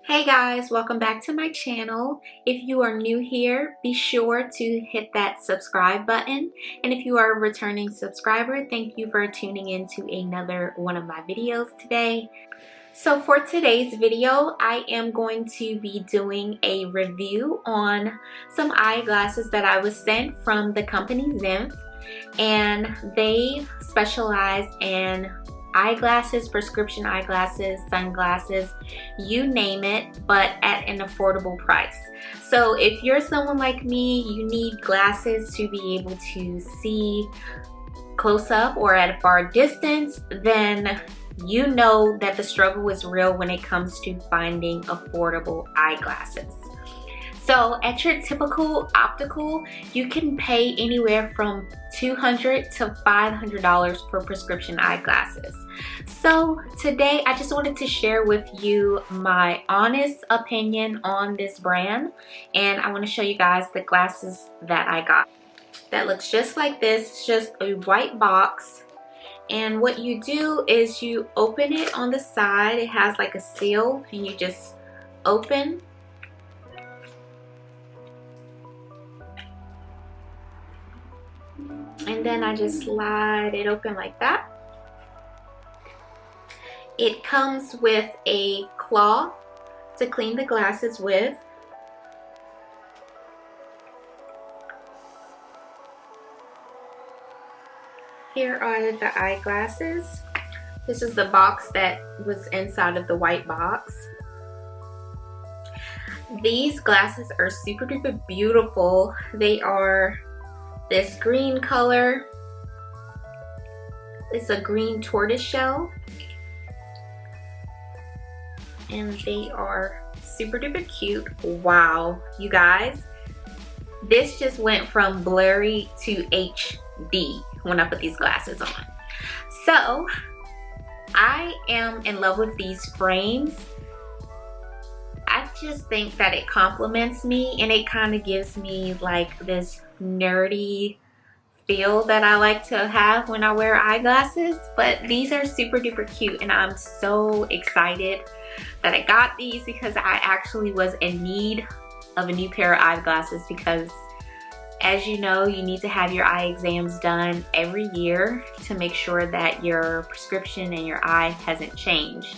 Hey guys, welcome back to my channel. If you are new here, be sure to hit that subscribe button. And if you are a returning subscriber, thank you for tuning in to another one of my videos today. So for today's video, I am going to be doing a review on some eyeglasses that I was sent from the company Zinff. And they specialize in eyeglasses, prescription eyeglasses, sunglasses, you name it, but at an affordable price. So if you're someone like me, you need glasses to be able to see close up or at a far distance, then you know that the struggle is real when it comes to finding affordable eyeglasses. So at your typical optical, you can pay anywhere from $200 to $500 for prescription eyeglasses. So today I just wanted to share with you my honest opinion on this brand, and I want to show you guys the glasses that I got. That looks just like this. It's just a white box, and what you do is you open it on the side. It has like a seal, and you just open. And then I just slide it open like that. It comes with a cloth to clean the glasses with. Here are the eyeglasses. This is the box that was inside of the white box. These glasses are super duper beautiful. They are this green color. It's a green tortoise shell, and they are super duper cute. Wow, you guys, this just went from blurry to HD when I put these glasses on. So I am in love with these frames. I just think that it compliments me, and it kind of gives me like this nerdy feel that I like to have when I wear eyeglasses. But these are super duper cute, and I'm so excited that I got these because I actually was in need of a new pair of eyeglasses, because as you know, you need to have your eye exams done every year to make sure that your prescription and your eye hasn't changed.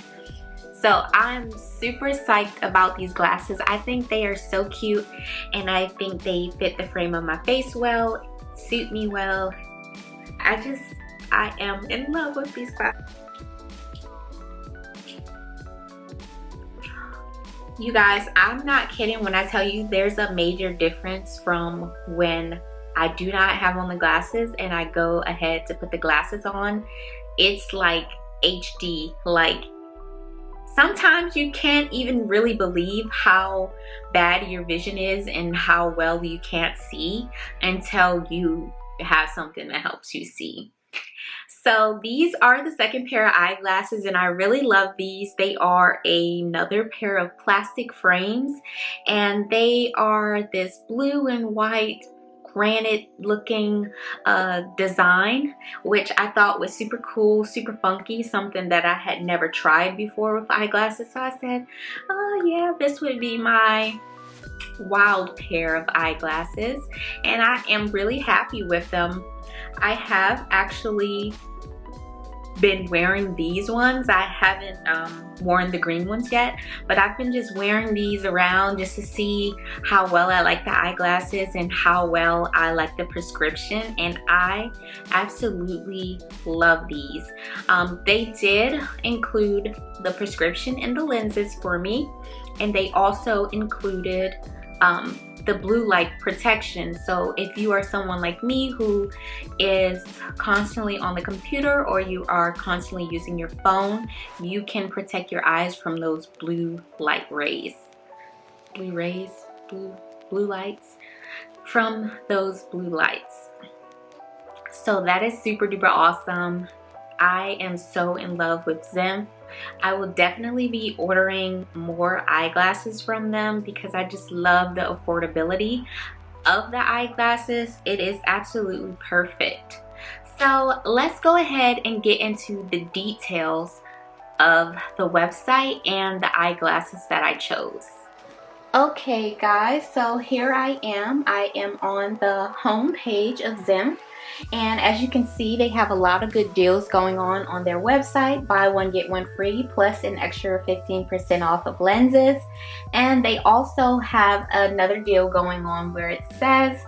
So I'm super psyched about these glasses. I think they are so cute, and I think they fit the frame of my face well, suit me well. I am in love with these glasses. You guys, I'm not kidding when I tell you there's a major difference from when I do not have on the glasses and I go ahead to put the glasses on. It's like HD, like sometimes you can't even really believe how bad your vision is and how well you can't see until you have something that helps you see. So these are the second pair of eyeglasses, and I really love these. They are another pair of plastic frames, and they are this blue and white granite looking design, which I thought was super cool, super funky, something that I had never tried before with eyeglasses. So I said, oh yeah, this would be my wild pair of eyeglasses, and I am really happy with them. I have actually been wearing these ones. I haven't worn the green ones yet, but I've been just wearing these around just to see how well I like the eyeglasses and how well I like the prescription, and I absolutely love these. They did include the prescription and the lenses for me, and they also included the blue light protection. So if you are someone like me who is constantly on the computer, or you are constantly using your phone, you can protect your eyes from those blue light rays. Blue lights, from those blue lights. So that is super duper awesome. I am so in love with Zinff. I will definitely be ordering more eyeglasses from them because I just love the affordability of the eyeglasses. It is absolutely perfect. So let's go ahead and get into the details of the website and the eyeglasses that I chose. Okay guys, so here I am. I am on the home page of Zinff, and as you can see, they have a lot of good deals going on their website. Buy one get one free plus an extra 15% off of lenses. And they also have another deal going on where it says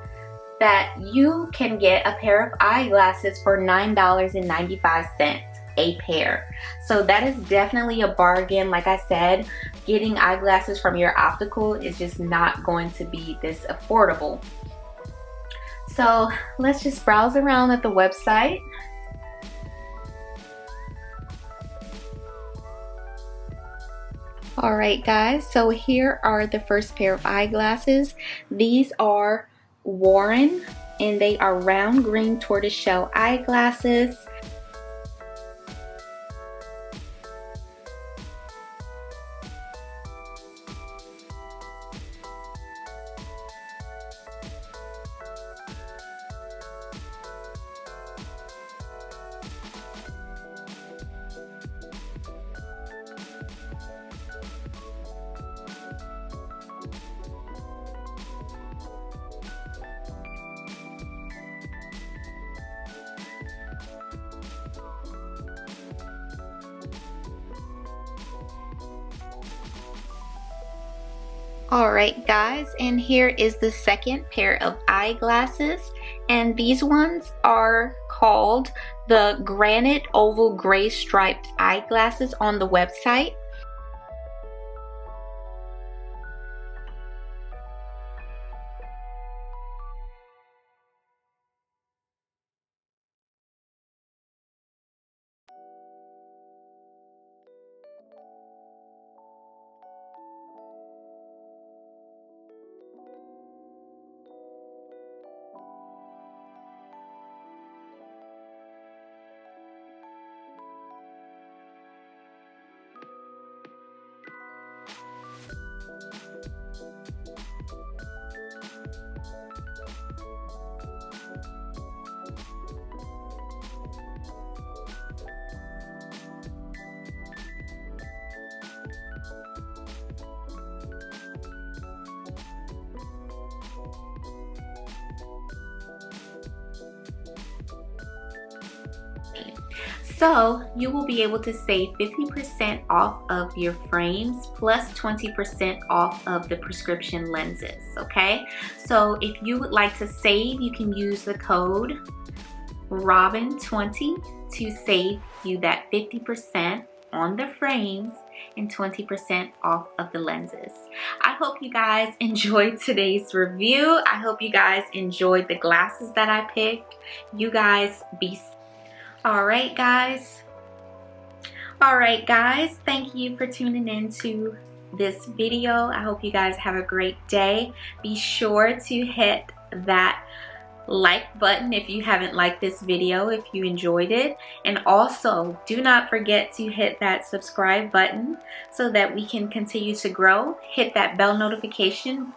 that you can get a pair of eyeglasses for $9.95 a pair. So that is definitely a bargain. Like I said, getting eyeglasses from your optical is just not going to be this affordable. So let's just browse around at the website. Alright guys, so here are the first pair of eyeglasses. These are Warren, and they are round green tortoise shell eyeglasses. Alright guys, and here is the second pair of eyeglasses, and these ones are called the Granite Oval Gray Striped Eyeglasses on the website. So you will be able to save 50% off of your frames plus 20% off of the prescription lenses, okay? So if you would like to save, you can use the code Robin20 to save you that 50% on the frames and 20% off of the lenses. I hope you guys enjoyed today's review. I hope you guys enjoyed the glasses that I picked. You guys be safe. Alright guys, thank you for tuning in to this video. I hope you guys have a great day. Be sure to hit that like button if you haven't liked this video, if you enjoyed it, and also do not forget to hit that subscribe button so that we can continue to grow. Hit that bell notification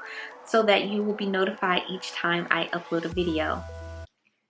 so that you will be notified each time I upload a video.